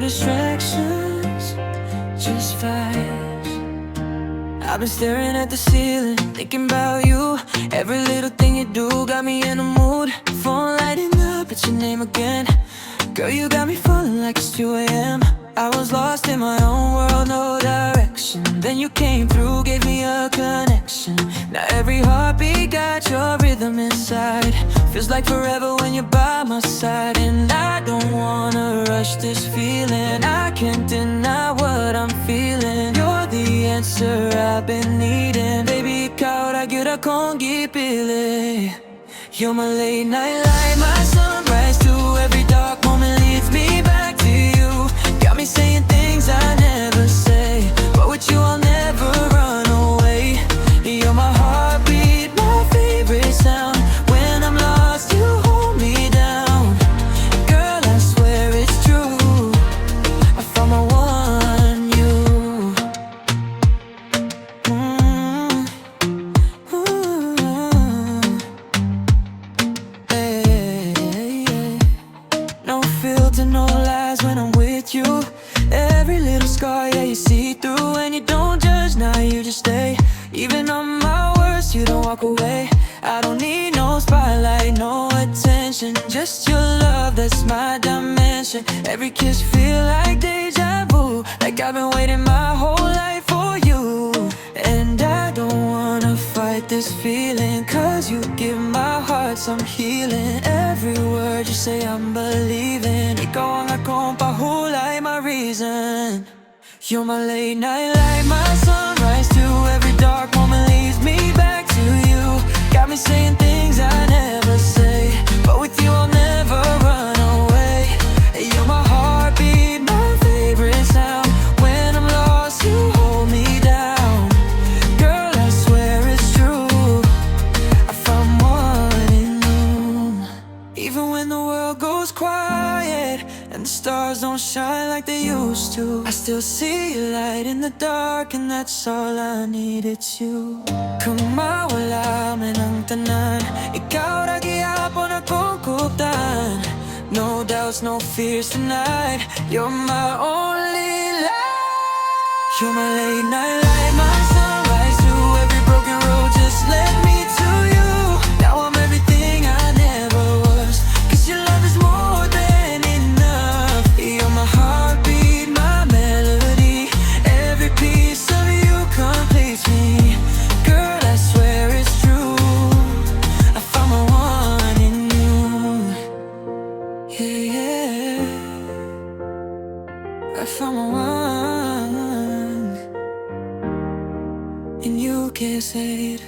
distractions, just vibes. I've been staring at the ceiling, thinking about you. Every little thing you do got me in a mood. Phone lighting up, it's your name again. Girl, you got me falling like it's 2 a.m. I was lost in my own world, no direction. Then you came through, gave me a connection. Now every heartbeat got your rhythm inside. Feels like forever when you're by my side. And I don't wanna rush this feeling, I can't deny what I'm feeling. You're the answer I've been needing. Baby, ikaw lagi ra kong gipili. You're my late night light, my sunrise to every dark moment leads me back to you. Got me saying things I never say, but with you I'll never run away. You're my heartbeat, my favorite sound. When I'm lost, you hold me down. Girl, I swear it's true, I found my one, you. No filter, no lies when I'm with you. Every little scar, yeah, you see through. And you don't judge, now you just stay. Even on my worst, you don't walk away. I don't need no spotlight, no attention. Just your love, that's my dimension. Every kiss feel like deja vu, like I've been waiting my whole life for you. And I don't wanna fight this feeling, cause you give my heart some healing. Every word you say I'm believing. Ikaw ang akong pahulay, my reason. You're my late night light, my sunrise to every dark moment leads me back to you. Got me saying things I never say, but with you I'll never run away. You're my heartbeat, my favorite sound. When I'm lost, you hold me down. Girl, I swear it's true, I found one in you. Even when the world goes quiet and the stars don't shine like they used to, I still see your light in the dark, and that's all I need, it's you. Kung mawala man ang tanan, ikaw ra gihapon akong kuptan. No doubts, no fears tonight. You're my only light. You're my late night light, my sunrise to every broken road just led me to you. Now I'm everything I never was, cause your love is more than enough. You're my heartbeat, my melody. Every piece of you completes me. Girl, I swear it's true, I found my one in you. Yeah, yeah, I found my one, and you can't say it.